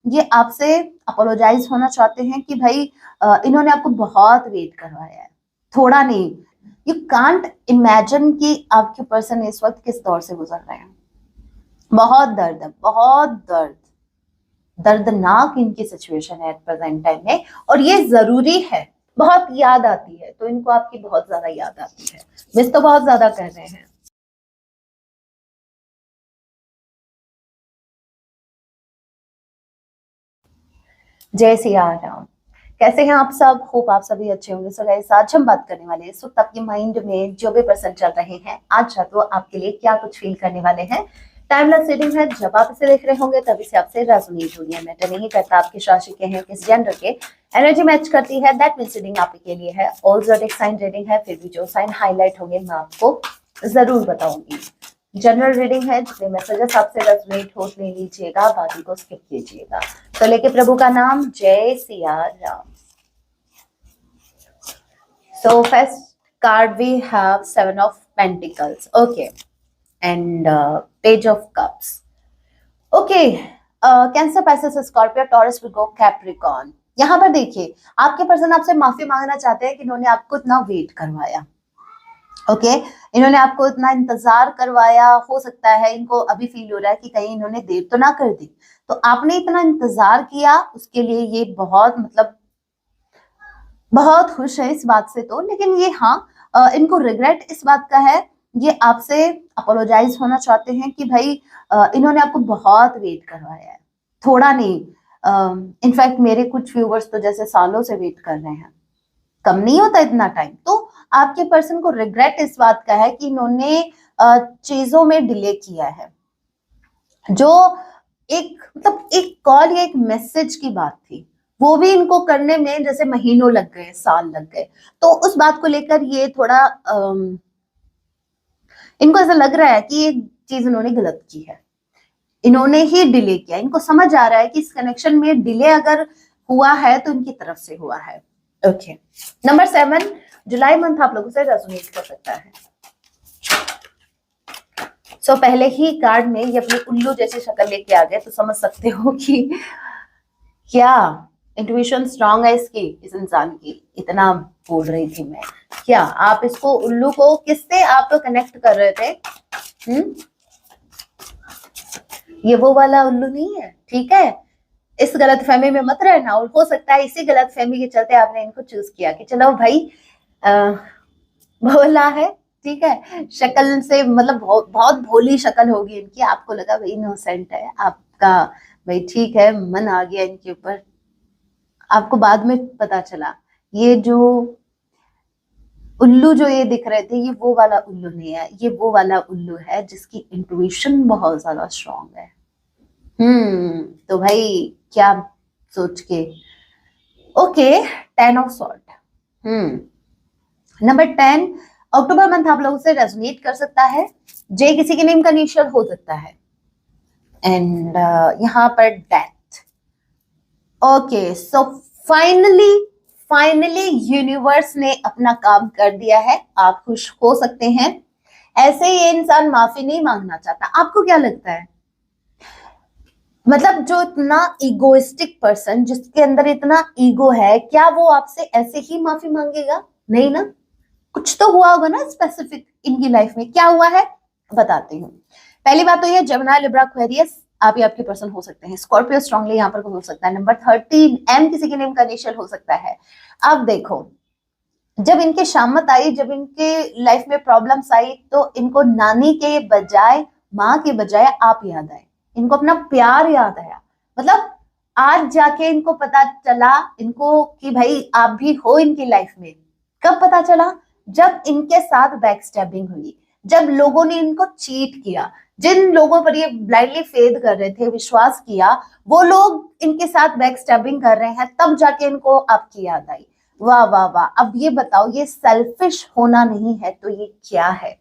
ये आपसे अपोलोजाइज होना चाहते हैं कि भाई इन्होंने आपको बहुत वेट करवाया है, थोड़ा नहीं। यू कांट इमेजिन कि आपके पर्सन इस वक्त किस दौर से गुजर रहे हैं। बहुत दर्द है, बहुत दर्दनाक इनकी सिचुएशन है एट प्रेजेंट टाइम में, और ये जरूरी है। बहुत याद आती है, तो इनको आपकी बहुत ज्यादा याद आती है, मिस तो बहुत ज्यादा कर रहे हैं। जय सिया राम। कैसे हैं आप सब? होप आप सभी अच्छे होंगे। सो गाइस, आज हम बात करने वाले हैं इस वक्त आपके माइंड में जो भी पर्सन चल रहे हैं, आज रात वो आपके लिए क्या कुछ फील करने वाले हैं। टाइमलेस रीडिंग है, जब आप इसे देख रहे होंगे तभी से आपसे रेजोनेट होगी। मैटर नहीं करता आप किस राशि के हैं, किस जेंडर के, एनर्जी मैच करती है, दैट मींस रीडिंग आपके लिए है। ऑल ज़ोडिक साइन रीडिंग है, फिर भी जो साइन हाईलाइट होंगे मैं आपको जरूर बताऊंगी। जनरल रीडिंग है, जितने मैसेजेस आपसे रेजोनेट हो ले लीजिएगा, बाकी को स्किप कीजिएगा। तो लेके प्रभु का नाम, जय Siya Ram. So first card we have Seven of Pentacles, okay, and Page of Cups, okay. Cancer, Pisces, Scorpio, taurus, Virgo, Capricorn. यहाँ पर देखिए, आपके पर्सन आपसे माफी मांगना चाहते हैं कि इन्होंने आपको इतना वेट करवाया, ओके इन्होंने आपको इतना इंतजार करवाया। हो सकता है इनको अभी फील हो रहा है कि कहीं इन्होंने देर तो ना कर दी, तो आपने इतना इंतजार किया उसके लिए ये बहुत मतलब बहुत खुश है इस बात से। तो लेकिन ये हाँ, इनको रिग्रेट इस बात का है, ये आपसे अपोलोजाइज होना चाहते हैं कि भाई इन्होंने आपको बहुत वेट करवाया है, थोड़ा नहीं। इनफैक्ट मेरे कुछ व्यूवर्स तो जैसे सालों से वेट कर रहे हैं, कम नहीं होता इतना टाइम। तो आपके पर्सन को रिग्रेट इस बात का है कि इन्होंने चीजों में डिले किया है। जो एक मतलब एक कॉल या एक मैसेज की बात थी, वो भी इनको करने में जैसे महीनों लग गए, साल लग गए। तो उस बात को लेकर ये थोड़ा इनको ऐसा लग रहा है कि ये चीज इन्होंने गलत की है, इन्होंने ही डिले किया। इनको समझ आ रहा है कि इस कनेक्शन में डिले अगर हुआ है तो इनकी तरफ से हुआ है, ओके। नंबर 7, जुलाई मंथ आप लोगों से रेजोनेट कर सकता है। सो पहले ही कार्ड में ये अपनी उल्लू जैसी शक्ल लेके आ गए, तो समझ सकते हो कि क्या इंट्यूशन स्ट्रांग है इसकी, इस इंसान की। इतना बोल रही थी मैं, क्या आप इसको उल्लू को किससे आप तो कनेक्ट कर रहे थे? ये वो वाला उल्लू नहीं है, ठीक है। इस गलत फहमी में मत रहना, और हो सकता है इसी गलत फहमी के चलते आपने इनको चूज किया कि चलो भाई भोला है, ठीक है, शक्ल से मतलब बहुत भोली शक्ल होगी इनकी, आपको लगा भाई इनोसेंट है आपका, भाई ठीक है, मन आ गया इनके ऊपर। आपको बाद में पता चला ये जो उल्लू जो ये दिख रहे थे, ये वो वाला उल्लू नहीं है, ये वो वाला उल्लू है जिसकी इंट्यूशन बहुत ज्यादा स्ट्रांग है। तो भाई क्या सोच के, okay. 10 of sort, number 10, October month आप लोगों से रेजोनेट कर सकता है। जे किसी के नेम का इनिशियल हो सकता है, एंड यहाँ पर death, okay. So finally universe ने अपना काम कर दिया है, आप खुश हो सकते हैं। ऐसे ये इंसान माफी नहीं मांगना चाहता। आपको क्या लगता है, मतलब जो इतना इगोइस्टिक पर्सन, जिसके अंदर इतना ईगो है, क्या वो आपसे ऐसे ही माफी मांगेगा? नहीं ना, कुछ तो हुआ होगा ना स्पेसिफिक इनकी लाइफ में। क्या हुआ है बताती हूँ। पहली बात तो ये, जमुना, लिब्रा, एक्वेरियस आप ही आपके पर्सन हो सकते हैं। स्कॉर्पियो स्ट्रांगली यहाँ पर हो सकता है। नंबर 13, एम किसी के नेम का इनिशियल हो सकता है। अब देखो, जब इनके शामत आई, जब इनके लाइफ में प्रॉब्लम्स आई, तो इनको नानी के बजाय, माँ के बजाय आप याद आए, इनको अपना प्यार याद आया। मतलब आज जाके इनको पता चला इनको कि भाई आप भी हो इनकी लाइफ में। कब पता चला? जब इनके साथ बैक स्टैबिंग हुई, जब लोगों ने इनको चीट किया, जिन लोगों पर ये ब्लाइंडली फेथ कर रहे थे, विश्वास किया, वो लोग इनके साथ बैक स्टैबिंग कर रहे हैं, तब जाके इनको आपकी याद आई। वाह वाह वाह। अब ये बताओ, ये सेल्फिश होना नहीं है तो ये क्या है?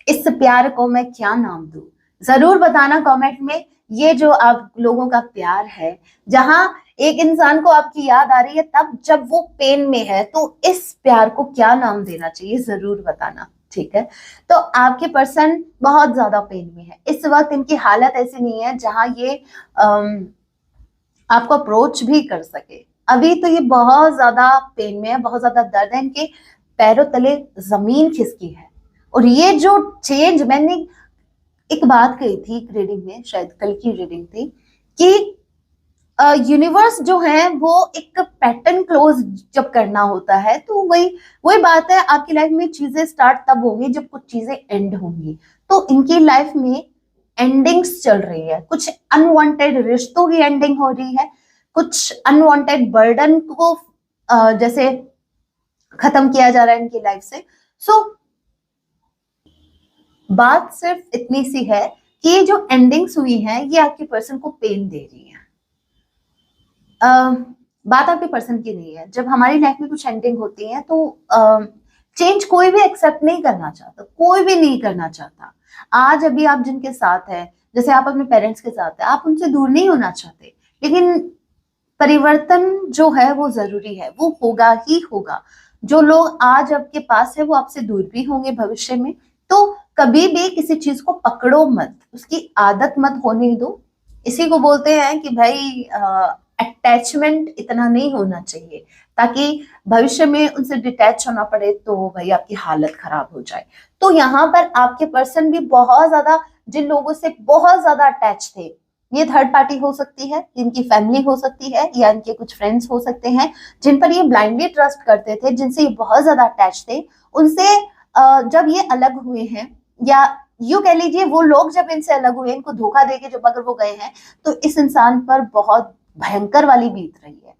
इस प्यार को मैं क्या नाम दूं? जरूर बताना कमेंट में। ये जो आप लोगों का प्यार है, जहां एक इंसान को आपकी याद आ रही है तब जब वो पेन में है, तो इस प्यार को क्या नाम देना चाहिए जरूर बताना, ठीक है। तो आपके पर्सन बहुत ज्यादा पेन में है इस वक्त। इनकी हालत ऐसी नहीं है जहां ये आपको अप्रोच भी कर सके। अभी तो ये बहुत ज्यादा पेन में है, बहुत ज्यादा दर्द है, इनके पैरों तले जमीन खिसकी है। और ये जो चेंज, मैंने एक बात कही थी एक रीडिंग में, शायद कल की रीडिंग थी, कि यूनिवर्स जो है वो एक पैटर्न क्लोज जब करना होता है, तो वही वही बात है, आपकी लाइफ में चीजें स्टार्ट तब होंगी जब कुछ चीजें एंड होंगी। तो इनकी लाइफ में एंडिंग्स चल रही है, कुछ अनवांटेड रिश्तों की एंडिंग हो रही है, कुछ अनवांटेड बर्डन को जैसे खत्म किया जा रहा है इनकी लाइफ से। सो बात सिर्फ इतनी सी है कि ये जो एंडिंग्स हुई हैं ये आपके पर्सन को पेन दे रही है। बात आपके पर्सन की नहीं है। जब हमारी लाइफ में कुछ एंडिंग होती है तो चेंज कोई भी एक्सेप्ट नहीं करना चाहता, कोई भी नहीं करना चाहता। आज अभी आप जिनके साथ है, जैसे आप अपने पेरेंट्स के साथ है, आप उनसे दूर नहीं होना चाहते, लेकिन परिवर्तन जो है वो जरूरी है, वो होगा ही होगा। जो लोग आज आपके पास है वो आपसे दूर भी होंगे भविष्य में। तो कभी भी किसी चीज को पकड़ो मत, उसकी आदत मत होने दो। इसी को बोलते हैं कि भाई अटैचमेंट इतना नहीं होना चाहिए, ताकि भविष्य में उनसे डिटैच होना पड़े तो भाई आपकी हालत खराब हो जाए। तो यहाँ पर आपके पर्सन भी बहुत ज्यादा, जिन लोगों से बहुत ज्यादा अटैच थे, ये थर्ड पार्टी हो सकती है, इनकी फैमिली हो सकती है, या इनके कुछ फ्रेंड्स हो सकते हैं जिन पर ये ब्लाइंडली ट्रस्ट करते थे, जिनसे ये बहुत ज्यादा अटैच थे, उनसे जब ये अलग हुए हैं, या यूं कह लीजिए वो लोग जब इनसे अलग हुए, इनको धोखा देके जब अगर वो गए हैं, तो इस इंसान पर बहुत भयंकर वाली बीत रही है।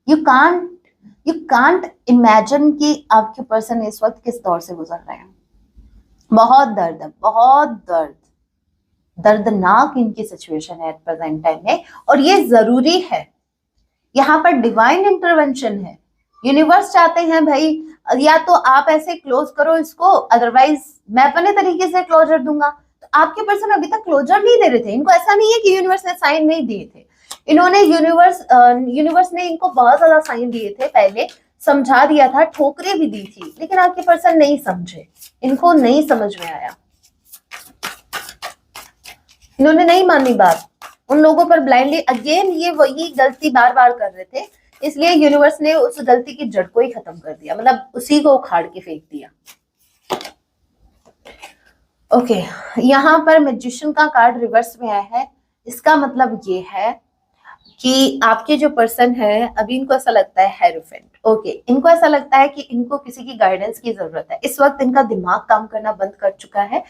यू कांट इमेजिन कि आपके पर्सन इस वक्त किस दौर से गुजर रहे हैं। बहुत दर्द है, बहुत दर्दनाक इनकी सिचुएशन है एट प्रेजेंट टाइम में, और ये जरूरी है। यहाँ पर डिवाइन इंटरवेंशन है। यूनिवर्स चाहते हैं भाई या तो आप ऐसे क्लोज करो इसको, अदरवाइज मैं अपने तरीके से क्लोजर दूंगा। तो आपके पर्सन अभी तक क्लोजर नहीं दे रहे थे। इनको ऐसा नहीं है कि यूनिवर्स ने साइन नहीं दिए थे, इन्होंने यूनिवर्स ने इनको बहुत ज्यादा साइन दिए थे, पहले समझा दिया था, ठोकरें भी दी थी, लेकिन आपके पर्सन नहीं समझे, इनको नहीं समझ में आया, इन्होंने नहीं मानी बात। उन लोगों पर ब्लाइंडली अगेन ये वही गलती बार बार कर रहे थे, इसलिए यूनिवर्स ने उस गलती की जड़ को ही खत्म कर दिया, मतलब उसी को उखाड़ के फेंक दिया। ओके, यहाँ पर मैजिशियन का कार्ड रिवर्स में आया है। इसका मतलब ये है कि आपके जो पर्सन है, अभी इनको ऐसा लगता है हेरोफेंट। ओके, इनको ऐसा लगता है कि इनको किसी की गाइडेंस की जरूरत है। इस वक्त इनका दिमाग काम करना बंद कर चुका है,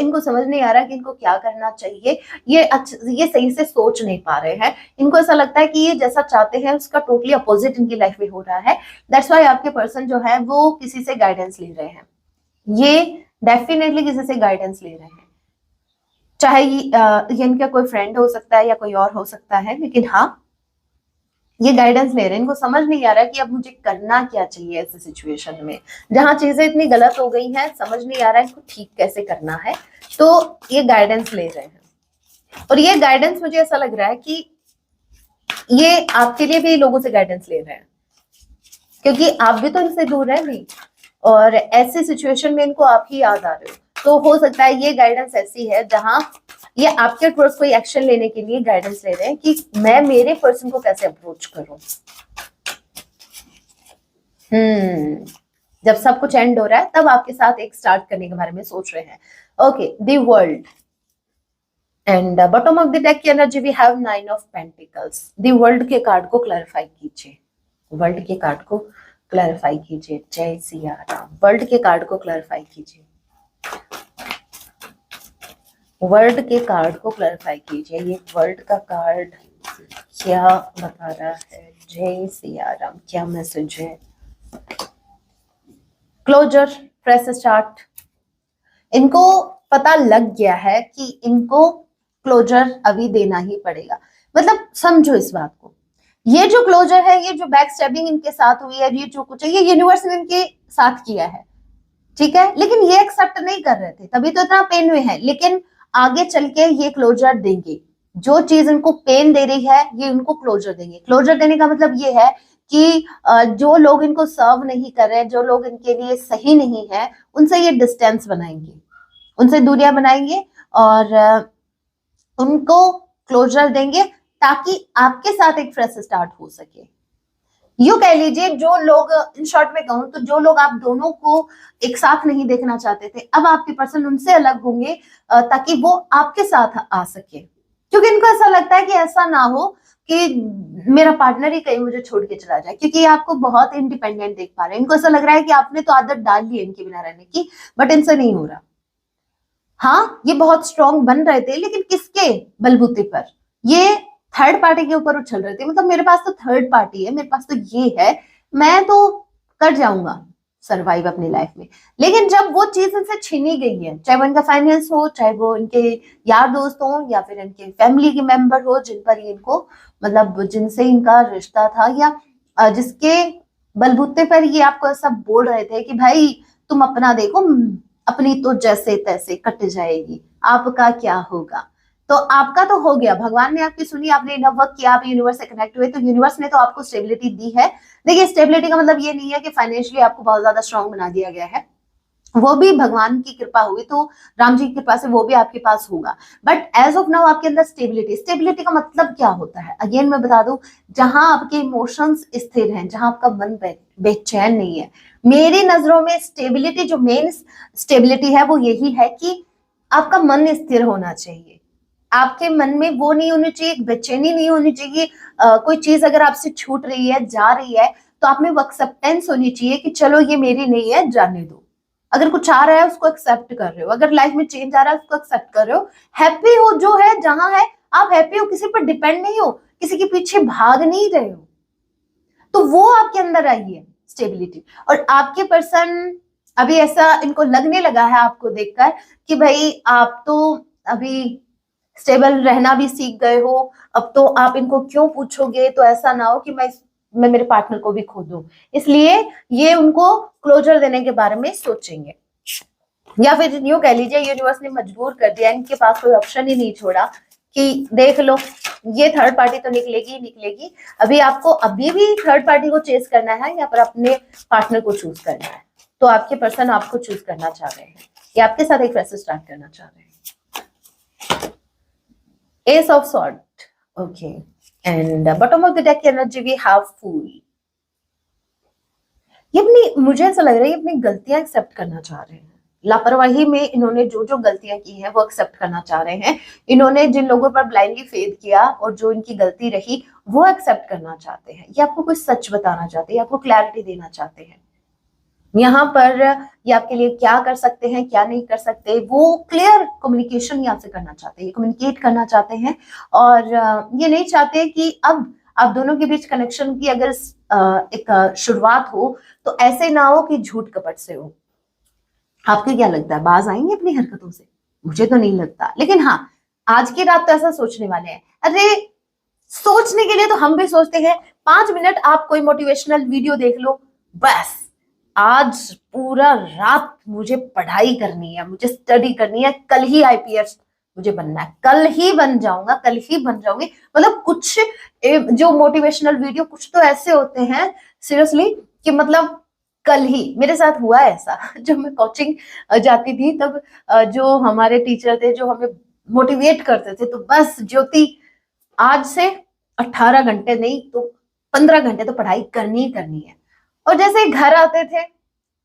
इनको समझ नहीं आ रहा कि इनको क्या करना चाहिए, ये सही से सोच नहीं पा रहे हैं। इनको ऐसा लगता है कि ये जैसा चाहते हैं उसका टोटली अपोजिट इनकी लाइफ में हो रहा है। दैट्स व्हाई आपके पर्सन जो है वो किसी से गाइडेंस ले रहे हैं, ये डेफिनेटली किसी से गाइडेंस ले रहे हैं, चाहे ये इनका कोई फ्रेंड हो सकता है या कोई और हो सकता है, लेकिन हाँ ये गाइडेंस ले रहे हैं। इनको समझ नहीं आ रहा कि अब मुझे करना क्या चाहिए ऐसे सिचुएशन में, जहां चीजें इतनी गलत हो गई हैं, समझ नहीं आ रहा है इसको ठीक कैसे करना है। तो ये गाइडेंस ले रहे हैं, और ये गाइडेंस मुझे ऐसा लग रहा है कि ये आपके लिए भी लोगों से गाइडेंस ले रहे हैं, क्योंकि आप भी तो इनसे दूर है भी, और ऐसे सिचुएशन में इनको आप ही याद आ रहे हो। तो हो सकता है ये गाइडेंस ऐसी है जहां ये आपके टुवर्ड्स कोई एक्शन लेने के लिए गाइडेंस ले रहे हैं कि मैं मेरे पर्सन को कैसे अप्रोच करूं। जब सब कुछ एंड हो रहा है तब आपके साथ एक स्टार्ट करने के बारे में सोच रहे हैं। Okay, the world and bottom of the deck की energy we have 9 of pentacles. The world के कार्ड को क्लैरिफाई कीजिए, वर्ल्ड के कार्ड को क्लैरिफाई कीजिए। जय सिया राम। वर्ल्ड के कार्ड को क्लैरिफाई कीजिए, वर्ल्ड के कार्ड को क्लैरिफाई कीजिए। ये वर्ल्ड का कार्ड क्या बता रहा है? जय सिया राम, क्या मैसेज है? Closure, fresh start. इनको पता लग गया है कि इनको क्लोजर अभी देना ही पड़ेगा। मतलब समझो इस बात को, ये जो क्लोजर है, ये जो बैक स्टैबिंग इनके साथ हुई है, ये जो कुछ है, ये यूनिवर्स ने इनके साथ किया है, ठीक है, लेकिन ये एक्सेप्ट नहीं कर रहे थे, तभी तो इतना पेन में है। लेकिन आगे चल के ये क्लोजर देंगे। जो चीज इनको पेन दे रही है ये इनको क्लोजर देंगे। क्लोजर देने का मतलब ये है कि जो लोग इनको सर्व नहीं कर रहे, जो लोग इनके लिए सही नहीं है, उनसे ये डिस्टेंस बनाएंगे, उनसे दूरियां बनाएंगे और उनको क्लोजर देंगे, ताकि आपके साथ एक फ्रेश स्टार्ट हो सके। यूं कह लीजिए, जो लोग, इन शॉर्ट में कहूं तो जो लोग आप दोनों को एक साथ नहीं देखना चाहते थे, अब आपके पर्सन उनसे अलग होंगे ताकि वो आपके साथ आ सके, क्योंकि इनको ऐसा लगता है कि ऐसा ना हो कि मेरा पार्टनर ही कहीं मुझे छोड़ के चला जाए, क्योंकि आपको बहुत इंडिपेंडेंट देख पा रहे हैं। इनको ऐसा लग रहा है कि आपने तो आदत डाल ली है इनके बिना रहने की, बट इनसे नहीं हो रहा। हाँ, ये बहुत स्ट्रांग बन रहे थे, लेकिन किसके बलबूते पर? ये थर्ड पार्टी के ऊपर उछल रहे थे। मतलब मेरे पास तो थर्ड पार्टी है, मेरे पास तो ये है, मैं तो कर जाऊंगा सरवाइव अपनी लाइफ में। लेकिन जब वो चीज इनसे छीनी गई है, चाहे वो इनका फाइनेंस हो, चाहे वो इनके यार दोस्त हो, या फिर इनके फैमिली के मेंबर हो, जिन पर इनको, मतलब जिनसे इनका रिश्ता था, या जिसके बलबूते पर ये आपको ऐसा बोल रहे थे कि भाई तुम अपना देखो, अपनी तो जैसे तैसे कट जाएगी, आपका क्या होगा। तो आपका तो हो गया, भगवान ने आपकी सुनी, आपने इनफ वर्क किया, आप यूनिवर्स से कनेक्ट हुए, तो यूनिवर्स ने तो आपको स्टेबिलिटी दी है। देखिए, स्टेबिलिटी का मतलब ये नहीं है कि फाइनेंशियली आपको बहुत ज्यादा स्ट्रांग बना दिया गया है, वो भी भगवान की कृपा हुई, तो राम जी की कृपा से वो भी आपके पास होगा। बट एज ऑफ नाउ आपके अंदर स्टेबिलिटी, स्टेबिलिटी का मतलब क्या होता है, अगेन मैं बता दूं, जहां आपके इमोशंस स्थिर हैं, जहां आपका मन बेचैन नहीं है। मेरी नजरों में स्टेबिलिटी, जो मेन स्टेबिलिटी है, वो यही है कि आपका मन स्थिर होना चाहिए। आपके मन में वो नहीं होनी चाहिए, बेचैनी नहीं होनी चाहिए। कोई चीज अगर आपसे छूट रही है, जा रही है, तो आप में वो एक्सेप्टेंस होनी चाहिए कि चलो ये मेरी नहीं है, जाने दो। अगर कुछ आ रहा है उसको एक्सेप्ट कर रहे हो, अगर लाइफ में चेंज आ रहा है उसको एक्सेप्ट कर रहे हो, हैप्पी हो जो है जहां है, आप हैप्पी हो, किसी पर डिपेंड नहीं हो, किसी के पीछे भाग नहीं रहे हो, तो वो आपके अंदर आई है स्टेबिलिटी। और आपके पर्सन, अभी ऐसा इनको लगने लगा है आपको देखकर कि भाई आप तो अभी स्टेबल रहना भी सीख गए हो, अब तो आप इनको क्यों पूछोगे, तो ऐसा ना हो कि मैं मेरे पार्टनर को भी खो दूं, इसलिए ये उनको क्लोजर देने के बारे में सोचेंगे। या फिर यूं कह लीजिए, यूनिवर्स ने मजबूर कर दिया, इनके पास कोई ऑप्शन ही नहीं छोड़ा कि देख लो, ये थर्ड पार्टी तो निकलेगी ही निकलेगी। अभी आपको अभी भी थर्ड पार्टी को चेस करना है, या फिर अपने पार्टनर को चूज करना है। तो आपके पर्सन आपको चूज करना चाह रहे हैं, या आपके साथ एक फ्रेश स्टार्ट करना चाह रहे हैं। Ace of Swords, okay, and bottom of the deck energy we have Fool. ये अपनी, मुझे ऐसा लग रहा है ये अपनी गलतियां एक्सेप्ट करना चाह रहे हैं। लापरवाही में इन्होंने जो जो गलतियां की हैं वो एक्सेप्ट करना चाह रहे हैं। इन्होंने जिन लोगों पर ब्लाइंडली फेथ किया और जो इनकी गलती रही वो एक्सेप्ट करना चाहते हैं। ये आपको कुछ सच बताना चाहते हैं, आपको क्लैरिटी देना चाहते हैं। यहाँ पर ये आपके लिए क्या कर सकते हैं, क्या नहीं कर सकते, वो क्लियर कम्युनिकेशन ये आपसे करना चाहते हैं, ये कम्युनिकेट करना चाहते हैं। और ये नहीं चाहते कि अब आप दोनों के बीच कनेक्शन की अगर एक शुरुआत हो तो ऐसे ना हो कि झूठ कपट से हो। आपको क्या लगता है, बाज आएंगे अपनी हरकतों से? मुझे तो नहीं लगता, लेकिन हाँ, आज की रात तो ऐसा सोचने वाले हैं। अरे, सोचने के लिए तो हम भी सोचते हैं। 5 मिनट आप कोई मोटिवेशनल वीडियो देख लो, बस आज पूरा रात मुझे पढ़ाई करनी है, मुझे स्टडी करनी है, कल ही आईपीएस मुझे बनना है, कल ही बन जाऊंगा, कल ही बन जाऊंगी। मतलब कुछ जो मोटिवेशनल वीडियो कुछ तो ऐसे होते हैं सीरियसली कि मतलब कल ही। मेरे साथ हुआ है ऐसा जब मैं कोचिंग जाती थी, तब जो हमारे टीचर थे जो हमें मोटिवेट करते थे, तो बस ज्योति आज से 18 घंटे नहीं तो 15 घंटे तो पढ़ाई करनी ही करनी है। और जैसे ही घर आते थे,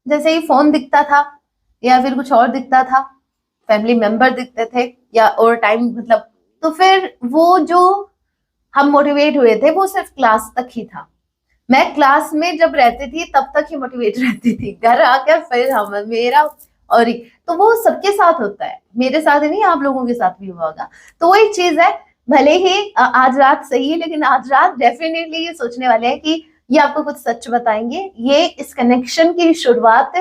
जैसे ही फोन दिखता था या फिर कुछ और दिखता था, फैमिली मेंबर दिखते थे या और टाइम, मतलब तो फिर वो जो हम मोटिवेट हुए थे वो सिर्फ क्लास तक ही था। मैं क्लास में जब रहती थी तब तक ही मोटिवेट रहती थी, घर आकर फिर हम मेरा और तो वो सबके साथ होता है, मेरे साथ ही नहीं, आप लोगों के साथ भी हुआ होगा। तो वही चीज है, भले ही आज रात सही है, लेकिन आज रात डेफिनेटली ये सोचने वाले हैं कि ये आपको कुछ सच बताएंगे। ये इस कनेक्शन की शुरुआत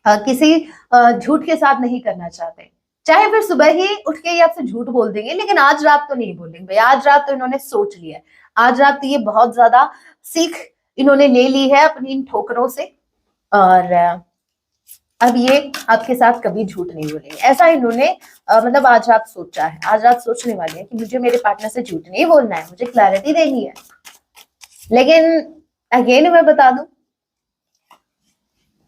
किसी झूठ के साथ नहीं करना चाहते। चाहे फिर सुबह ही उठ के ये आपसे झूठ बोल देंगे, लेकिन आज रात तो नहीं बोलेंगे भाई। आज रात तो इन्होंने सोच लिया है, आज रात तो ये बहुत ज्यादा सीख इन्होंने ले ली है अपनी इन ठोकरों से, और अब ये आपके साथ कभी झूठ नहीं बोलेंगे। ऐसा इन्होंने मतलब आज रात सोचा है, आज रात सोचने वाले हैं कि मुझे मेरे पार्टनर से झूठ नहीं बोलना है, मुझे क्लैरिटी देनी है। लेकिन अगेन मैं बता दूं,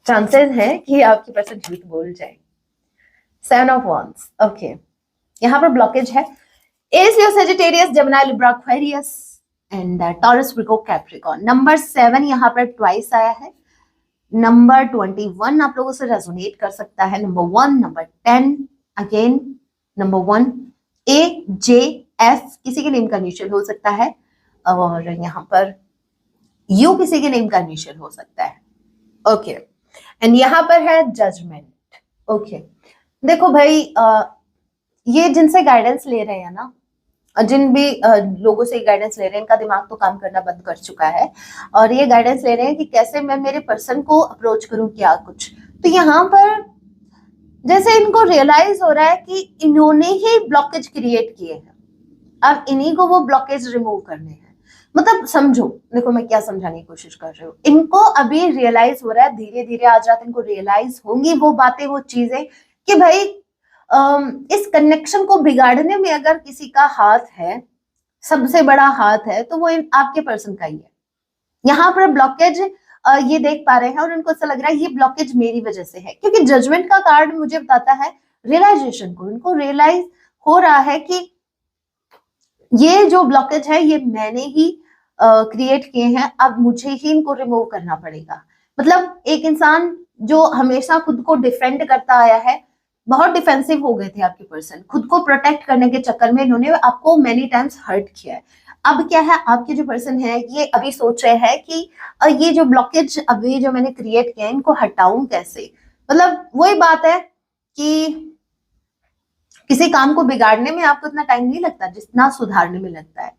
चांसेस हैं कि आपकी पर्सन झूठ बोल जाए। 7 of Wands, ओके, यहाँ पर ब्लॉकेज है। Aries, Leo, Sagittarius, Gemini, Libra, Aquarius and Taurus, Virgo, Capricorn। Number 7 यहाँ पर ट्वाइस आया है। नंबर 21 आप लोगों से रेजोनेट कर सकता है। Number 1, number 10 again number 1, AJS किसी के नेम का इनिशियल हो सकता है, और यहाँ पर U किसी के नेम का इनिशियल हो सकता है। ओके एंड यहाँ पर है जजमेंट। ओके देखो भाई, ये जिनसे गाइडेंस ले रहे हैं ना, जिन भी लोगों से गाइडेंस ले रहे हैं, इनका दिमाग तो काम करना बंद कर चुका है और ये गाइडेंस ले रहे हैं कि कैसे मैं मेरे पर्सन को अप्रोच करूं, क्या कुछ। तो यहाँ पर जैसे इनको रियलाइज हो रहा है कि इन्होंने ही ब्लॉकेज क्रिएट किए हैं, अब इन्हीं को वो ब्लॉकेज रिमूव करने हैं। मतलब समझो, देखो मैं क्या समझाने की कोशिश कर रही हूँ, इनको अभी रियलाइज हो रहा है, धीरे धीरे आज रात इनको रियलाइज होंगी वो बातें, वो चीजें कि भाई इस कनेक्शन को बिगाड़ने में अगर किसी का हाथ है, सबसे बड़ा हाथ है, तो वो आपके पर्सन का ही है। यहाँ पर ब्लॉकेज ये देख पा रहे हैं और उनको ऐसा लग रहा है ये ब्लॉकेज मेरी वजह से है, क्योंकि जजमेंट का कार्ड मुझे बताता है रियलाइजेशन को। इनको रियलाइज हो रहा है कि ये जो ब्लॉकेज है ये मैंने ही क्रिएट किए हैं, अब मुझे ही इनको रिमूव करना पड़ेगा। मतलब एक इंसान जो हमेशा खुद को डिफेंड करता आया है, बहुत डिफेंसिव हो गए थे आपके पर्सन, खुद को प्रोटेक्ट करने के चक्कर में इन्होंने आपको मेनी टाइम्स हर्ट किया है। अब क्या है, आपके जो पर्सन है ये अभी सोच रहे हैं कि ये जो ब्लॉकेज अभी जो मैंने क्रिएट किया है इनको हटाऊं कैसे। मतलब वही बात है कि किसी काम को बिगाड़ने में आपको इतना टाइम नहीं लगता जितना सुधारने में लगता है।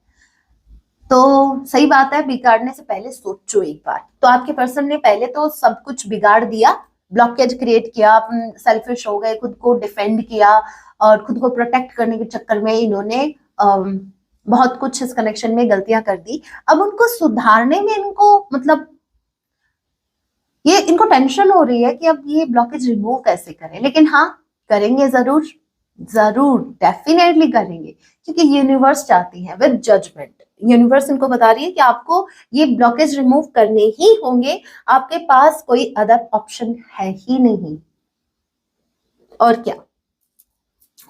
तो सही बात है, बिगाड़ने से पहले सोचो एक बार। तो आपके पर्सन ने पहले तो सब कुछ बिगाड़ दिया, ब्लॉकेज क्रिएट किया, सेल्फिश हो गए, खुद को डिफेंड किया और खुद को प्रोटेक्ट करने के चक्कर में इन्होंने बहुत कुछ इस कनेक्शन में गलतियां कर दी। अब उनको सुधारने में इनको मतलब ये इनको टेंशन हो रही है कि अब ये ब्लॉकेज रिमूव कैसे करें। लेकिन हाँ, करेंगे जरूर, जरूर डेफिनेटली करेंगे, क्योंकि यूनिवर्स चाहती है विद जजमेंट। यूनिवर्स इनको बता रही है कि आपको ये ब्लॉकेज रिमूव करने ही होंगे, आपके पास कोई अदर ऑप्शन है ही नहीं। और क्या।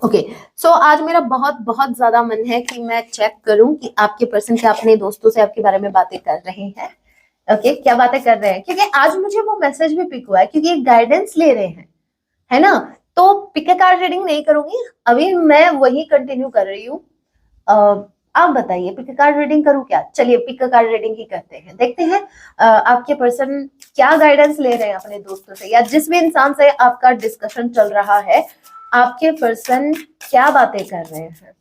ओके सो आज मेरा बहुत बहुत ज्यादा मन है कि मैं चेक करूं कि आपके पर्सन क्या अपने दोस्तों से आपके बारे में बातें कर रहे हैं। ओके क्या बातें कर रहे हैं, क्योंकि आज मुझे वो मैसेज भी पिक हुआ है, क्योंकि एक गाइडेंस ले रहे हैं, है ना। तो पिक कार्ड रीडिंग नहीं करूंगी अभी, मैं वही कंटिन्यू कर रही हूँ। आप बताइए पिक कार्ड रीडिंग करूं क्या? चलिए पिक कार्ड रीडिंग ही करते हैं, देखते हैं आपके पर्सन क्या गाइडेंस ले रहे हैं अपने दोस्तों से, या जिस भी इंसान से आपका डिस्कशन चल रहा है, आपके पर्सन क्या बातें कर रहे हैं।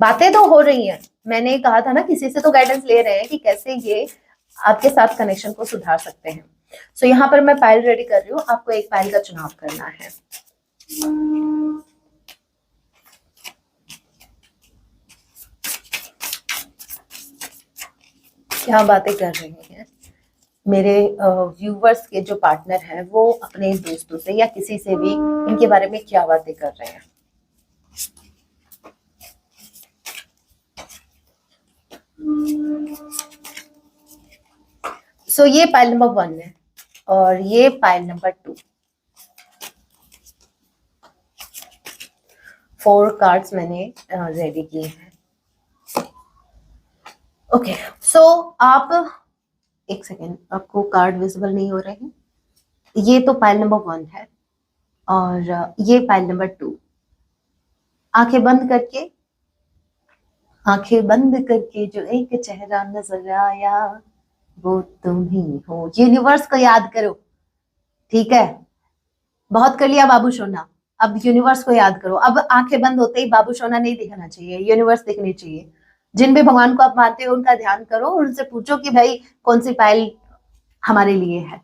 बातें तो हो रही हैं, मैंने कहा था ना किसी से तो गाइडेंस ले रहे हैं कि कैसे ये आपके साथ कनेक्शन को सुधार सकते हैं। सो यहाँ पर मैं पाइल रेडी कर रही हूँ, आपको एक पाइल का चुनाव करना है। क्या बातें कर रहे हैं मेरे व्यूवर्स के जो पार्टनर हैं, वो अपने दोस्तों से या किसी से भी इनके बारे में क्या बातें कर रहे हैं। सो ये पाइल नंबर 1 है और ये पाइल नंबर 2। 4 कार्ड्स मैंने रेडी किए हैं। ओके सो आप एक सेकेंड, आपको कार्ड विजिबल नहीं हो रहे हैं। ये तो पाइल नंबर 1 है और ये पाइल नंबर 2। आंखें बंद करके, आंखें बंद करके जो एक चेहरा नजर आया वो तुम ही हो। यूनिवर्स को याद करो, ठीक है। बहुत कर लिया बाबू सोना, अब यूनिवर्स को याद करो। अब आंखें बंद होते ही बाबू सोना नहीं दिखना चाहिए, यूनिवर्स दिखनी चाहिए। जिन भी भगवान को आप मानते हो उनका ध्यान करो और उनसे पूछो कि भाई कौन सी पाइल हमारे लिए है,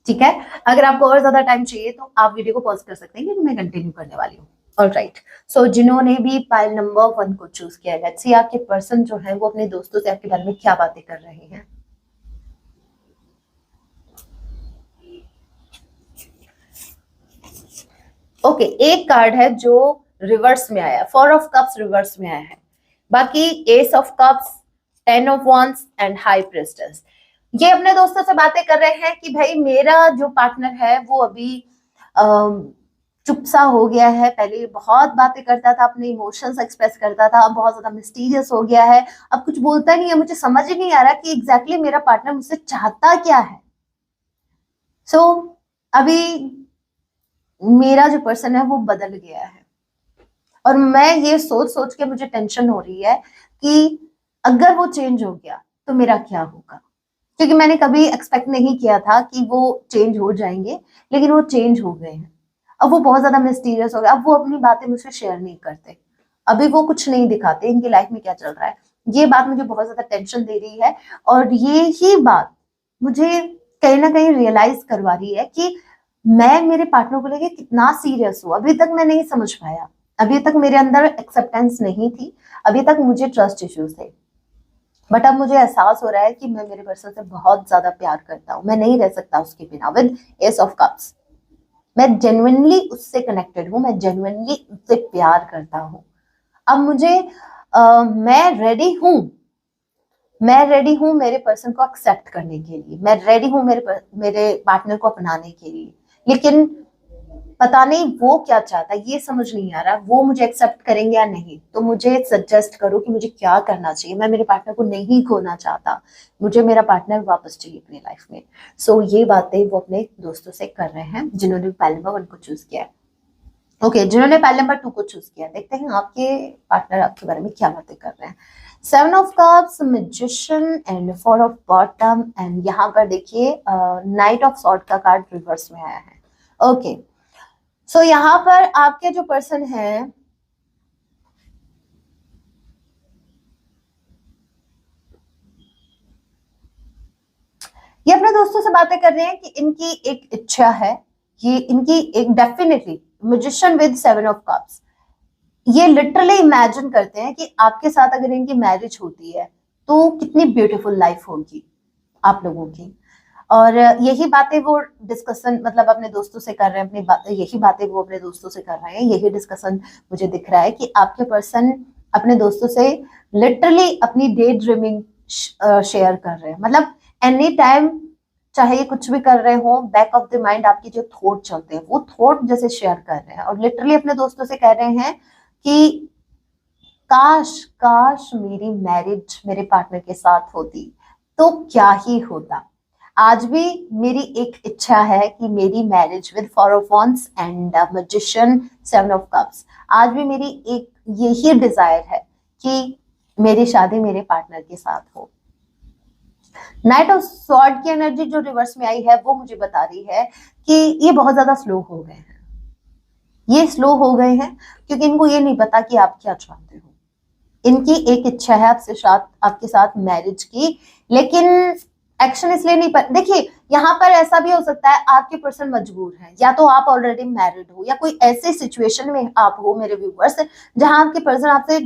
ठीक है। अगर आपको और ज्यादा टाइम चाहिए तो आप वीडियो को पॉज कर सकते हैं, क्योंकि मैं कंटिन्यू करने वाली हूँ। ऑलराइट सो जिन्होंने भी पाइल नंबर 1 को चूज किया है, लेट्स सी आपके पर्सन जो है वो अपने दोस्तों से आपके बारे में क्या बातें कर रहे हैं। ओके एक कार्ड है जो रिवर्स में आया, 4 ऑफ कप्स रिवर्स में आया है, बाकी S of cups, 10 of wands and high priestess. ये अपने दोस्तों से बातें कर रहे हैं कि भाई मेरा जो पार्टनर है वो अभी चुप सा हो गया है। पहले बहुत बातें करता था, अपने इमोशंस एक्सप्रेस करता था, अब बहुत ज्यादा मिस्टीरियस हो गया है, अब कुछ बोलता नहीं है। मुझे समझ ही नहीं आ रहा कि एग्जैक्टली मेरा पार्टनर मुझसे चाहता क्या है। सो अभी मेरा जो पर्सन है वो बदल गया है, और मैं ये सोच सोच के मुझे टेंशन हो रही है कि अगर वो चेंज हो गया तो मेरा क्या होगा। क्योंकि मैंने कभी एक्सपेक्ट नहीं किया था कि वो चेंज हो जाएंगे, लेकिन वो चेंज हो गए हैं। अब वो बहुत ज्यादा मिस्टीरियस हो गए, अब वो अपनी बातें मुझसे शेयर नहीं करते, अभी वो कुछ नहीं दिखाते इनकी लाइफ में क्या चल रहा है। ये बात मुझे बहुत ज्यादा टेंशन दे रही है, और ये ही बात मुझे कहीं ना कहीं रियलाइज करवा रही है कि मैं मेरे पार्टनर को लेके कितना सीरियस हूँ। अभी तक मैं नहीं समझ पाया, अभी तक मेरे अंदर एक्सेप्टेंस नहीं थी, अभी तक मुझे ट्रस्ट इश्यूज थे। बट अब मुझे एहसास हो रहा है कि मैं मेरे पर्सन से बहुत ज्यादा प्यार करता हूँ, मैं नहीं रह सकता उसके बिना। विद एस ऑफ कप्स मैं जेन्युइनली उससे कनेक्टेड हूँ, मैं जेन्युइनली उससे प्यार करता हूँ। अब मुझे मैं रेडी हूँ मेरे पर्सन को एक्सेप्ट करने के लिए, मैं रेडी हूँ मेरे पार्टनर को अपनाने के लिए। लेकिन पता नहीं वो क्या चाहता है, ये समझ नहीं आ रहा, वो मुझे एक्सेप्ट करेंगे या नहीं। तो मुझे सजेस्ट करो कि मुझे क्या करना चाहिए। मैं मेरे पार्टनर को नहीं खोना चाहता, मुझे मेरा पार्टनर वापस चाहिए अपनी लाइफ में। सो ये बातें वो अपने दोस्तों से कर रहे हैं जिन्होंने पहले नंबर 1 को चूज किया है। ओके, जिन्होंने पहले नंबर 2 को चूज किया, देखते हैं आपके पार्टनर आपके बारे में क्या बातें कर रहे हैं। 7 of cups, magician and 4 of bottom, and यहाँ पर देखिए नाइट ऑफ सॉर्ड का कार्ड रिवर्स में आया है। ओके, सो यहाँ पर आपके जो पर्सन है ये अपने दोस्तों से बातें कर रहे हैं कि इनकी एक इच्छा है, ये इनकी एक definitely magician with 7 of cups, ये लिटरली इमेजिन करते हैं कि आपके साथ अगर इनकी मैरिज होती है तो कितनी ब्यूटीफुल लाइफ होगी आप लोगों की। और यही बातें वो डिस्कशन मतलब अपने दोस्तों से कर रहे हैं, यही बातें वो अपने दोस्तों से कर रहे हैं। यही डिस्कशन मुझे दिख रहा है कि आपके पर्सन अपने दोस्तों से लिटरली अपनी डे ड्रीमिंग शेयर कर रहे हैं। मतलब एनी टाइम चाहे ये कुछ भी कर रहे हो, बैक ऑफ द माइंड आपके जो थॉट चलते हैं वो थॉट जैसे शेयर कर रहे हैं, और लिटरली अपने दोस्तों से कह रहे हैं कि काश काश मेरी मैरिज मेरे पार्टनर के साथ होती तो क्या ही होता। आज भी मेरी एक इच्छा है कि मेरी marriage with 4 of wands and magician 7 of cups, आज भी मेरी एक यही डिजायर है कि मेरी शादी मेरे पार्टनर के साथ हो। नाइट ऑफ स्वॉर्ड की एनर्जी जो रिवर्स में आई है वो मुझे बता रही है कि ये बहुत ज्यादा स्लो हो गए हैं, ये स्लो हो गए हैं क्योंकि इनको ये नहीं पता कि आप क्या चाहते हो। इनकी एक इच्छा है आपके साथ मैरिज की, लेकिन एक्शन इसलिए नहीं पर देखिए यहाँ पर ऐसा भी हो सकता है आपके पर्सन मजबूर है, या तो आप ऑलरेडी मैरिड हो या कोई ऐसे सिचुएशन में आप हो मेरे व्यूवर्स जहां आपके पर्सन आपसे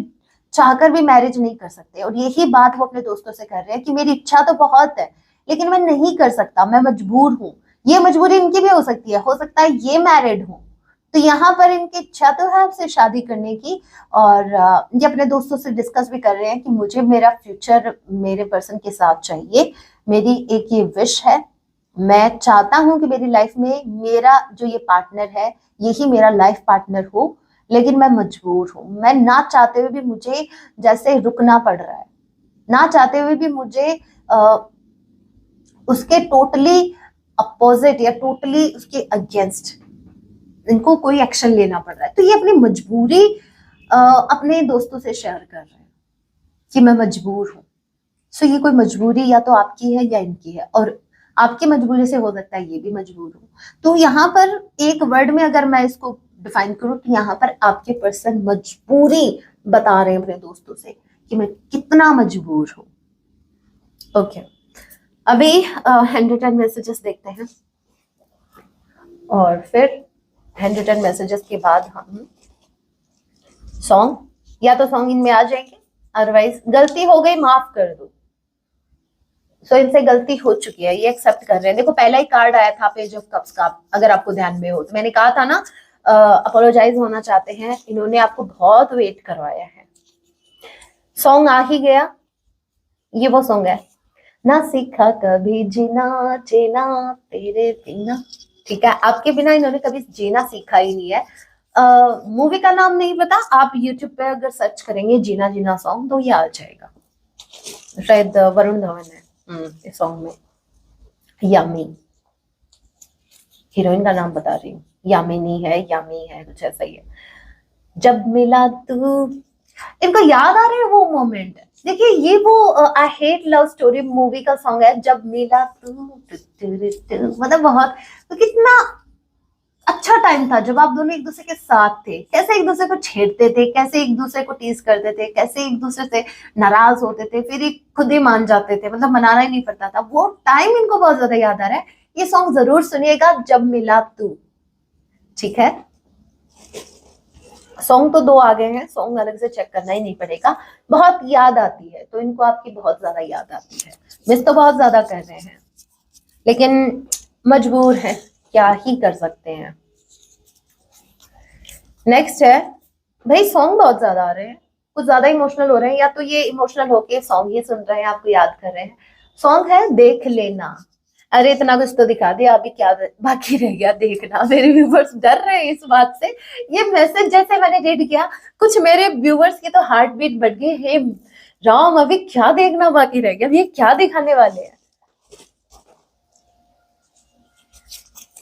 चाहकर भी मैरिज नहीं कर सकते। और यही बात वो अपने दोस्तों से कर रहे हैं कि मेरी इच्छा तो बहुत है लेकिन मैं नहीं कर सकता, मैं मजबूर हूँ। ये मजबूरी इनकी भी हो सकती है, हो सकता है ये मैरिड हो, तो यहाँ पर इनकी इच्छा तो है आपसे शादी करने की। और ये अपने दोस्तों से डिस्कस भी कर रहे हैं कि मुझे मेरा फ्यूचर मेरे पर्सन के साथ चाहिए, मेरी एक ये विश है, मैं चाहता हूं कि मेरी लाइफ में मेरा जो ये पार्टनर है यही मेरा लाइफ पार्टनर हो, लेकिन मैं मजबूर हूं। मैं ना चाहते हुए भी मुझे जैसे रुकना पड़ रहा है, ना चाहते हुए भी मुझे उसके टोटली अपोजिट या टोटली उसके अगेंस्ट इनको कोई एक्शन लेना पड़ रहा है। तो ये अपनी मजबूरी अपने दोस्तों से शेयर कर रहे हैं कि मैं मजबूर हूं। सो ये कोई मजबूरी या तो आपकी है या इनकी है, और आपकी मजबूरी से हो सकता है ये भी मजबूर हो। तो यहाँ पर एक वर्ड में अगर मैं इसको डिफाइन करूं तो यहाँ पर आपके पर्सन मजबूरी बता रहे हैं अपने दोस्तों से कि मैं कितना मजबूर हूं। ओके, अभी 110 मैसेजेस देखते हैं और फिर 110 मैसेजेस के बाद हम सॉन्ग, या तो सॉन्ग इनमें आ जाएंगे, अदरवाइज गलती हो गई माफ कर दो। सो इनसे गलती हो चुकी है, ये एक्सेप्ट कर रहे हैं। देखो पहला ही कार्ड आया था पेज ऑफ कप्स का, अगर आपको ध्यान में हो तो मैंने कहा था ना अपोलोजाइज होना चाहते हैं, इन्होंने आपको बहुत वेट करवाया है। सॉन्ग आ ही गया, ये वो सॉन्ग है, ना सीखा कभी जीना जीना तेरे बिना, ठीक है, आपके बिना इन्होंने कभी जीना सीखा ही नहीं है। मूवी का नाम नहीं पता, आप यूट्यूब पे अगर सर्च करेंगे जीना जीना सॉन्ग तो ये आ जाएगा। शायद वरुण धवन है इस सॉन्ग में। यामी, हीरोइन का नाम बता रही हूँ, यामिनी है, यामी है, कुछ ऐसा ही है। जब मिला तू, इनको याद आ रहे हैं वो मोमेंट। देखिए ये वो I hate love story movie का सॉन्ग है, जब मिला तू, मतलब बहुत, तो कितना अच्छा टाइम था जब आप दोनों एक दूसरे के साथ थे, कैसे एक दूसरे को छेड़ते थे, कैसे एक दूसरे को टीज करते थे, कैसे एक दूसरे से नाराज होते थे, फिर एक खुद ही मान जाते थे, मतलब मनाना ही नहीं पड़ता था। वो टाइम इनको बहुत ज्यादा याद आ रहा है। ये सॉन्ग जरूर सुनिएगा, जब मिला तू। ठीक है, सॉन्ग तो 2 आ गए हैं, सॉन्ग अलग से चेक करना ही नहीं पड़ेगा। बहुत याद आती है तो इनको आपकी बहुत ज्यादा याद आती है। मिस तो बहुत ज्यादा कर रहे हैं लेकिन मजबूर है, क्या ही कर सकते हैं। नेक्स्ट है भाई, सॉन्ग बहुत ज्यादा आ रहे हैं, कुछ ज्यादा इमोशनल हो रहे हैं, या तो ये इमोशनल होके सॉन्ग ये सुन रहे हैं, आपको याद कर रहे हैं। सॉन्ग है देख लेना। अरे इतना कुछ तो दिखा दिया, अभी क्या बाकी रह गया देखना। मेरे व्यूवर्स डर रहे हैं इस बात से। ये मैसेज जैसे मैंने रीड किया, कुछ मेरे व्यूवर्स की तो हार्ट बीट बढ़ गई। हे राम, अभी क्या देखना बाकी रह गया, अभी ये क्या दिखाने वाले हैं।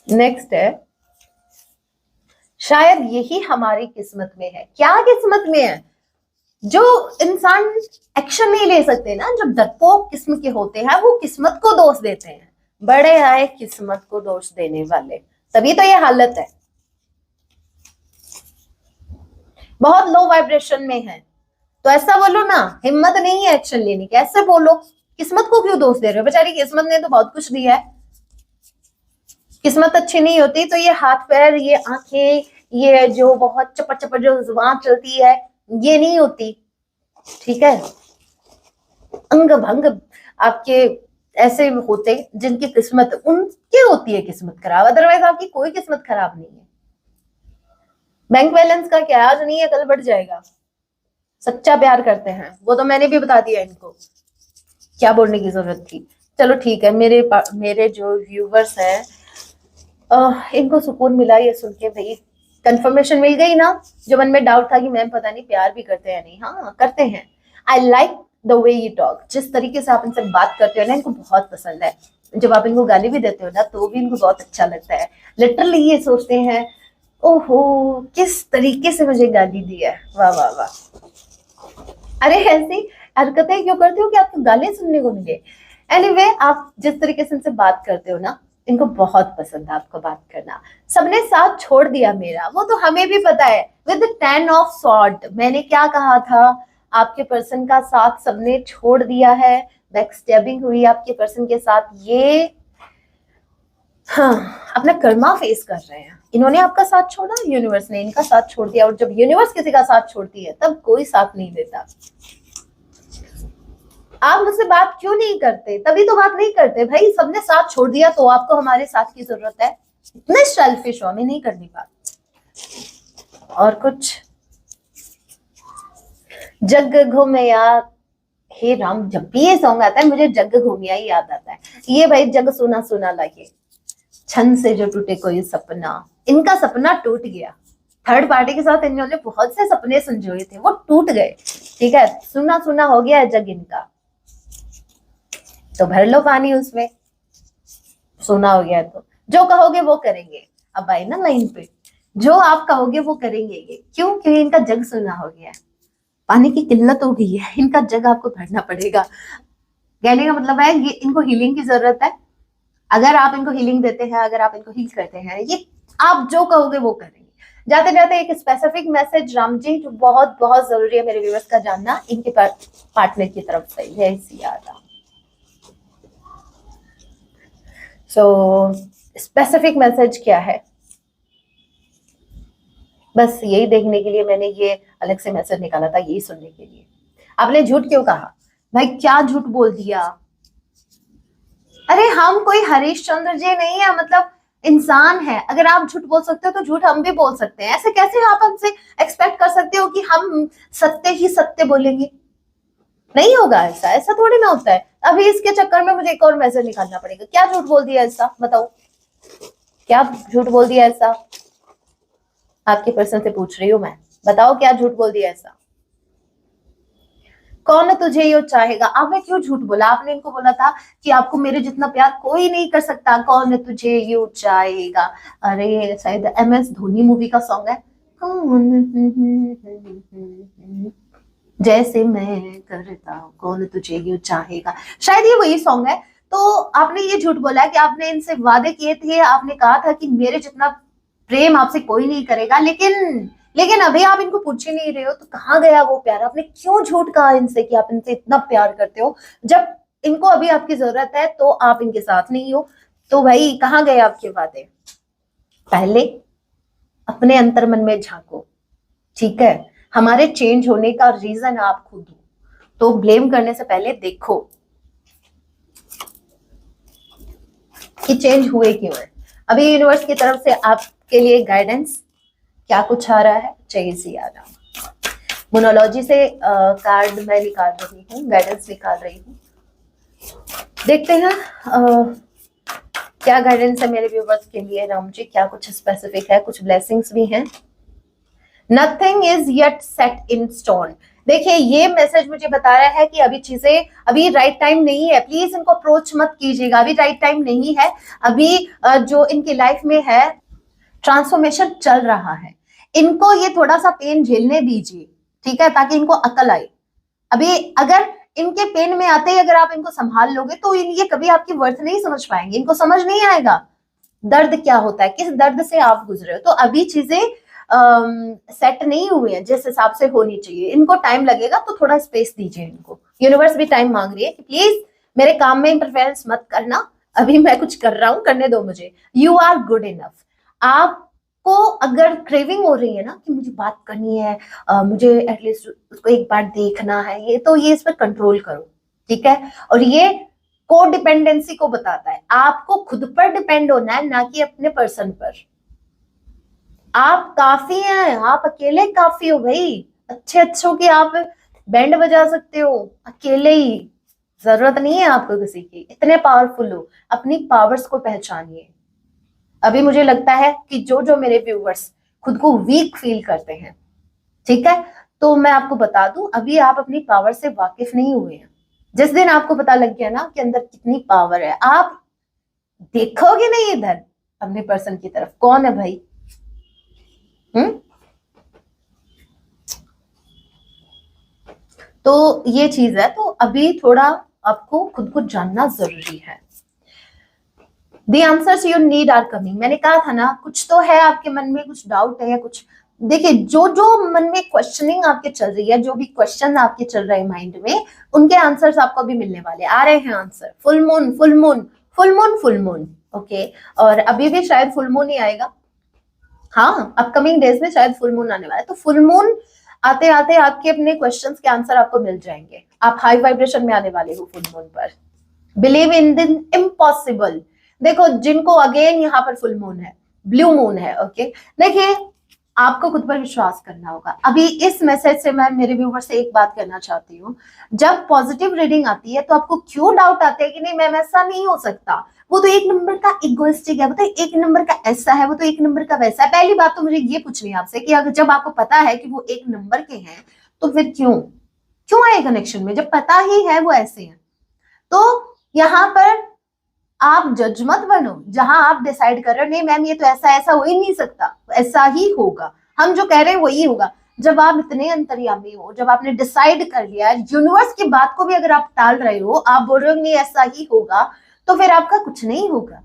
नेक्स्ट है, शायद यही हमारी किस्मत में है। क्या किस्मत में है? जो इंसान एक्शन नहीं ले सकते ना, जब डरपोक किस्म के होते हैं, वो किस्मत को दोष देते हैं। बड़े आए किस्मत को दोष देने वाले, तभी तो ये हालत है। बहुत लो वाइब्रेशन में है तो ऐसा बोलो ना, हिम्मत नहीं है एक्शन लेने की, ऐसे बोलो। किस्मत को क्यों दोष दे रहे हो? बेचारी किस्मत ने तो बहुत कुछ दिया है। किस्मत अच्छी नहीं होती तो ये हाथ पैर, ये आंखें, ये जो बहुत चपट चपट जो जुबान चलती है, ये नहीं होती। ठीक है, अंग भंग आपके ऐसे होते जिनकी किस्मत, उनकी होती है किस्मत खराब, अदरवाइज आपकी कोई किस्मत खराब नहीं है। बैंक बैलेंस का क्या, आज नहीं है कल बढ़ जाएगा। सच्चा प्यार करते हैं, वो तो मैंने भी बता दिया इनको, क्या बोलने की जरूरत थी। चलो ठीक है, मेरे जो व्यूवर्स हैं इनको सुकून मिला ये सुन के, भाई कंफर्मेशन मिल गई ना। जो मन में डाउट था कि मैम पता नहीं प्यार भी करते हैं नहीं, हाँ करते हैं। I like the way you talk, जिस तरीके से आप इनसे बात करते हो ना, इनको बहुत पसंद है। जब आप इनको गाली भी देते हो ना तो भी इनको बहुत अच्छा लगता है। लिटरली ये सोचते हैं, ओहो किस तरीके से मुझे गाली दी है, वाह वाह वाह। अरे ऐसी हरकतें क्यों करते हो कि आपको गालियां सुनने को मिले। एनीवे, आप जिस तरीके से इनसे बात करते हो ना, इनको बहुत पसंद है आपको बात करना। सबने साथ छोड़ दिया मेरा, वो तो हमें भी पता है। विद 10 ऑफ सॉर्ड, मैंने क्या कहा था, आपके पर्सन का साथ सबने छोड़ दिया है, बैक स्टैबिंग हुई आपके पर्सन के साथ। ये हाँ, अपना कर्मा फेस कर रहे हैं। इन्होंने आपका साथ छोड़ा, यूनिवर्स ने इनका साथ छोड़ दिया, और जब यूनिवर्स किसी का साथ छोड़ती है तब कोई साथ नहीं देता। आप मुझसे बात क्यों नहीं करते? तभी तो बात नहीं करते भाई, सबने साथ छोड़ दिया तो आपको हमारे साथ की जरूरत है। इतने सेल्फिश हो, हमें नहीं करनी बात। और कुछ, जग घूमिया, हे राम, जब भी ये सॉन्ग आता है मुझे जग घूमिया ही याद आता है। ये भाई जग सुना सुना लगे, छन से जो टूटे कोई सपना। इनका सपना टूट गया। थर्ड पार्टी के साथ इन्होंने बहुत से सपने संजोए थे, वो टूट गए। ठीक है, सुना सुना हो गया है जग इनका, तो भर लो पानी उसमें। सोना हो गया तो जो कहोगे वो करेंगे। अब आए ना लाइन पे, जो आप कहोगे वो करेंगे ये। क्यों? क्योंकि इनका जग सुना हो गया है, पानी की किल्लत हो गई है, इनका जग आपको भरना पड़ेगा। कहने का मतलब है ये इनको हीलिंग की जरूरत है। अगर आप इनको हीलिंग देते हैं, अगर आप इनको हील करते हैं, ये आप जो कहोगे वो करेंगे। जाते जाते एक स्पेसिफिक मैसेज राम जी, जो बहुत बहुत जरूरी है मेरे व्यूअर्स का जानना, इनके पार्टनर की तरफ से। जय Siya Ram. So specific message क्या है, बस यही देखने के लिए मैंने ये अलग से मैसेज निकाला था, यही सुनने के लिए। आपने झूठ क्यों कहा भाई? क्या झूठ बोल दिया? अरे हम कोई हरीश चंद्र जी नहीं है, मतलब इंसान है। अगर आप झूठ बोल सकते हो तो झूठ हम भी बोल सकते हैं। ऐसे कैसे आप हमसे एक्सपेक्ट कर सकते हो कि हम सत्य ही सत्य बोलेंगे? नहीं होगा ऐसा, ऐसा थोड़ी ना होता है। अभी इसके चक्कर में मुझे एक और मैसेज निकालना पड़ेगा। क्या झूठ बोल दिया ऐसा, बताओ क्या झूठ बोल दिया ऐसा? आपके पर्सन से पूछ रही हूँ मैं, बताओ क्या झूठ बोल दिया ऐसा? कौन तुझे यो चाहेगा? आपने क्यों झूठ बोला? आपने इनको बोला था कि आपको मेरे जितना प्यार कोई नहीं कर सकता, कौन तुझे यो चाहेगा। अरे शायद MS धोनी मूवी का सॉन्ग है, जैसे मैं करता हूँ कौन तुझे यो चाहेगा, शायद ये वही सॉन्ग है। तो आपने ये झूठ बोला है कि आपने इनसे वादे किए थे, आपने कहा था कि मेरे जितना प्रेम आपसे कोई नहीं करेगा, लेकिन अभी आप इनको पूछ ही नहीं रहे हो, तो कहाँ गया वो प्यार? आपने क्यों झूठ कहा इनसे कि आप इनसे इतना प्यार करते हो, जब इनको अभी आपकी जरूरत है तो आप इनके साथ नहीं हो? तो भाई कहाँ गए आपके वादे? पहले अपने अंतर्मन में झांको, ठीक है? हमारे चेंज होने का रीजन आप खुद हो, तो ब्लेम करने से पहले देखो कि चेंज हुए क्यों है। अभी यूनिवर्स की तरफ से आपके लिए गाइडेंस क्या कुछ आ रहा है? जय सिया राम। मोनोलॉजी से कार्ड मैं निकाल रही हूँ, गाइडेंस निकाल रही हूँ। देखते हैं क्या गाइडेंस है मेरे व्यूवर्स के लिए। राम जी क्या कुछ स्पेसिफिक है? कुछ ब्लेसिंग्स भी हैं। Nothing is yet set in stone. देखिए ये मैसेज मुझे बता रहा है कि अभी राइट टाइम नहीं है। प्लीज इनको अप्रोच मत कीजिएगा, अभी राइट टाइम नहीं है। अभी जो इनकी लाइफ में है ट्रांसफॉर्मेशन चल रहा है, इनको ये थोड़ा सा पेन झेलने दीजिए, ठीक है, ताकि इनको अकल आए। अभी अगर इनके पेन में आते ही अगर आप इनको संभाल लोगे तो ये कभी आपकी वर्थ नहीं समझ पाएंगे, इनको समझ नहीं आएगा दर्द क्या होता है, किस दर्द से आप गुजरे हो। तो अभी चीजें सेट नहीं हुई है जिस हिसाब से होनी चाहिए, इनको टाइम लगेगा, तो थोड़ा स्पेस दीजिए इनको। यूनिवर्स भी टाइम मांग रही है कि प्लीज मेरे काम में इंटरफेरेंस मत करना, अभी मैं कुछ कर रहा हूं, करने दो मुझे। You are good enough. आपको अगर क्रेविंग हो रही है ना कि मुझे बात करनी है, मुझे एटलीस्ट उसको एक बार देखना है, ये तो ये इस पर कंट्रोल करो, ठीक है? और ये को डिपेंडेंसी को बताता है, आपको खुद पर डिपेंड होना है, ना कि अपने पर्सन पर। आप काफी हैं, आप अकेले काफी हो भाई। अच्छों की आप बैंड बजा सकते हो अकेले ही, जरूरत नहीं है आपको किसी की। इतने पावरफुल हो, अपनी पावर्स को पहचानिए। अभी मुझे लगता है कि जो जो मेरे व्यूवर्स खुद को वीक फील करते हैं, ठीक है, तो मैं आपको बता दूं अभी आप अपनी पावर से वाकिफ नहीं हुए हैं। जिस दिन आपको पता लग गया ना कि अंदर कितनी पावर है, आप देखोगे नहीं इधर अपने पर्सन की तरफ, कौन है भाई? तो ये चीज है, तो अभी थोड़ा आपको खुद को जानना जरूरी है। The answers you need are coming। मैंने कहा था ना, कुछ तो है आपके मन में, कुछ डाउट है या कुछ। देखिए जो जो मन में क्वेश्चनिंग आपके चल रही है, जो भी क्वेश्चन आपके चल रहे हैं माइंड में, उनके आंसर्स आपको भी मिलने वाले आ रहे हैं। Answer full moon, full moon, full moon, full moon, okay. और अभी भी शायद फुल मून ही आएगा, हाँ, अपकमिंग डेज में शायद फुल मून आने वाला है। तो फुल मून आते आते आपके अपने क्वेश्चंस के आंसर आपको मिल जाएंगे। आप हाई वाइब्रेशन में आने वाले हो फुल मून पर। Believe in the impossible. देखो जिनको अगेन यहाँ पर फुल मून है, ब्लू मून है, ओके। देखिए आपको खुद पर विश्वास करना होगा। अभी इस मैसेज से मैं मेरे व्यूवर से एक बात करना चाहती हूँ, जब पॉजिटिव रीडिंग आती है तो आपको क्यों डाउट आते हैं कि नहीं मैम ऐसा नहीं हो सकता, वो तो एक नंबर का इगोइस्टिक है, वो तो एक नंबर का ऐसा है, वो तो एक नंबर का वैसा है। पहली बात तो मुझे ये पूछनी है आपसे कि अगर जब आपको पता है कि वो एक नंबर के हैं, तो फिर क्यों आए कनेक्शन में, जब पता ही है वो ऐसे हैं। तो यहाँ पर आप जज मत बनो, जहां आप डिसाइड कर रहे हो नहीं मैम ये तो ऐसा हो ही नहीं सकता, ऐसा ही होगा, हम जो कह रहे हैं वही होगा। जब आप इतने अंतर्यामी हो, जब आपने डिसाइड कर लिया, यूनिवर्स की बात को भी अगर आप टाल रहे हो, आप बोल रहे हो नहीं ऐसा ही होगा, तो फिर आपका कुछ नहीं होगा।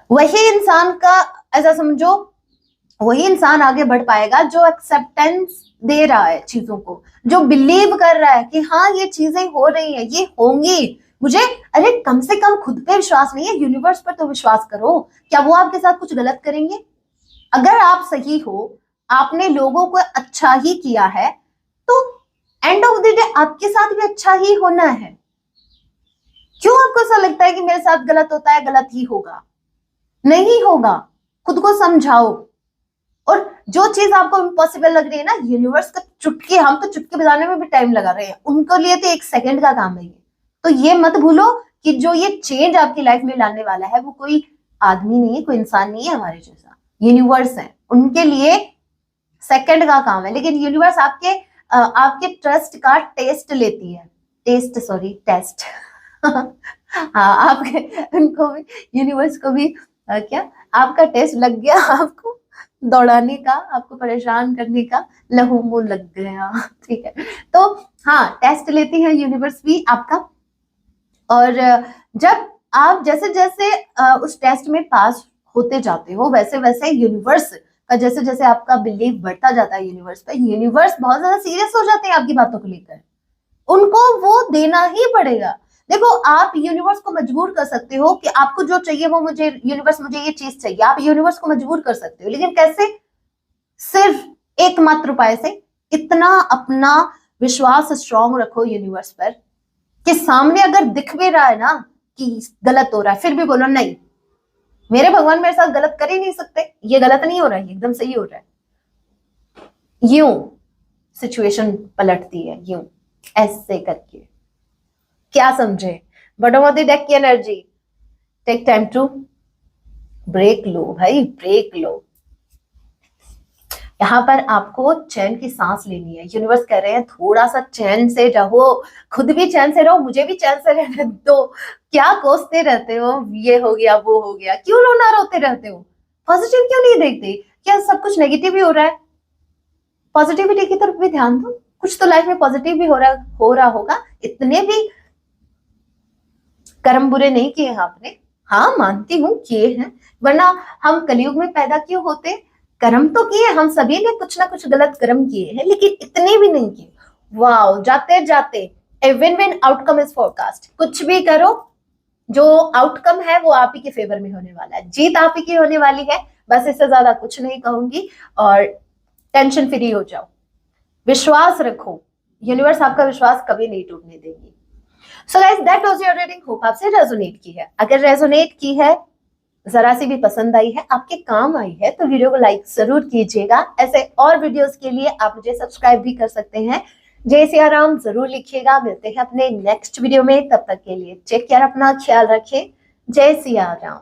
वही इंसान का, ऐसा समझो, वही इंसान आगे बढ़ पाएगा जो एक्सेप्टेंस दे रहा है चीजों को, जो बिलीव कर रहा है कि हाँ ये चीजें हो रही हैं, ये होंगी। मुझे अरे कम से कम खुद पे विश्वास नहीं है, यूनिवर्स पर तो विश्वास करो। क्या वो आपके साथ कुछ गलत करेंगे? अगर आप सही हो, आपने लोगों को अच्छा ही किया है, तो एंड ऑफ द डे आपके साथ भी अच्छा ही होना है। क्यों आपको ऐसा लगता है कि मेरे साथ गलत होता है, गलत ही होगा? नहीं होगा। खुद को समझाओ। और जो चीज आपको इम्पॉसिबल लग रही है ना, यूनिवर्स का चुटकी, हम तो चुटकी बजाने में भी टाइम लगा रहे हैं, उनके लिए तो 1 सेकंड का काम है ये। तो ये मत भूलो कि जो ये चेंज आपकी लाइफ में लाने वाला है वो कोई आदमी नहीं है, कोई इंसान नहीं है हमारे जैसा, यूनिवर्स है। उनके लिए सेकंड का काम है, लेकिन यूनिवर्स आपके ट्रस्ट का टेस्ट लेती है, टेस्ट हाँ, आपके उनको भी, यूनिवर्स को भी क्या आपका टेस्ट लग गया, आपको दौड़ाने का, आपको परेशान करने का, लहू मुंह लग गया, ठीक है। तो हाँ, टेस्ट लेती है यूनिवर्स भी आपका, और जब आप जैसे जैसे उस टेस्ट में पास होते जाते हो, वैसे वैसे यूनिवर्स का, जैसे जैसे आपका बिलीव बढ़ता जाता है यूनिवर्स पे, यूनिवर्स बहुत ज्यादा सीरियस हो जाते हैं आपकी बातों को लेकर, उनको वो देना ही पड़ेगा। देखो, आप यूनिवर्स को मजबूर कर सकते हो कि आपको जो चाहिए वो मुझे, यूनिवर्स मुझे ये चीज चाहिए, आप यूनिवर्स को मजबूर कर सकते हो, लेकिन कैसे? सिर्फ एकमात्र उपाय से, इतना अपना विश्वास स्ट्रांग रखो यूनिवर्स पर कि सामने अगर दिख भी रहा है ना कि गलत हो रहा है, फिर भी बोलो नहीं, मेरे भगवान मेरे साथ गलत कर ही नहीं सकते, ये गलत नहीं हो रहा है, एकदम सही हो रहा है। यूं सिचुएशन पलटती है, यूं ऐसे करके। क्या समझे? बॉटम ऑफ द डेक की energy, take time to break लो भाई, ब्रेक लो। यहाँ पर आपको चैन की सांस लेनी है। यूनिवर्स कह रहे हैं थोड़ा सा चैन से रहो, खुद भी चैन से रहो, मुझे भी चैन से रहने दो। क्या कोसते रहते हो, ये हो गया वो हो गया, क्यों रोना रोते रहते हो? पॉजिटिव क्यों नहीं देखते? क्या सब कुछ नेगेटिव ही हो रहा है? पॉजिटिविटी की तरफ भी ध्यान दो, कुछ तो लाइफ में पॉजिटिव भी हो रहा होगा। इतने भी कर्म बुरे नहीं किए आपने, हाँ मानती हूँ किए हैं, वरना हम कलयुग में पैदा क्यों होते? कर्म तो किए, हम सभी ने कुछ ना कुछ गलत कर्म किए हैं, लेकिन इतने भी नहीं किए। वाओ, जाते जाते a win win outcome is forecast. कुछ भी करो, जो आउटकम है वो आप ही के फेवर में होने वाला है, जीत आप ही की होने वाली है। बस इससे ज्यादा कुछ नहीं कहूंगी, और टेंशन फ्री हो जाओ, विश्वास रखो, यूनिवर्स आपका विश्वास कभी नहीं टूटने देगी। So guys, that was your reading. Hope आपसे रेजोनेट की है। अगर रेजोनेट की है, जरा सी भी पसंद आई है, आपके काम आई है, तो वीडियो को लाइक जरूर कीजिएगा। ऐसे और वीडियोस के लिए आप मुझे सब्सक्राइब भी कर सकते हैं। जय सिया राम जरूर लिखिएगा। मिलते हैं अपने नेक्स्ट वीडियो में, तब तक के लिए टेक केयर, अपना ख्याल रखें। जय सिया राम।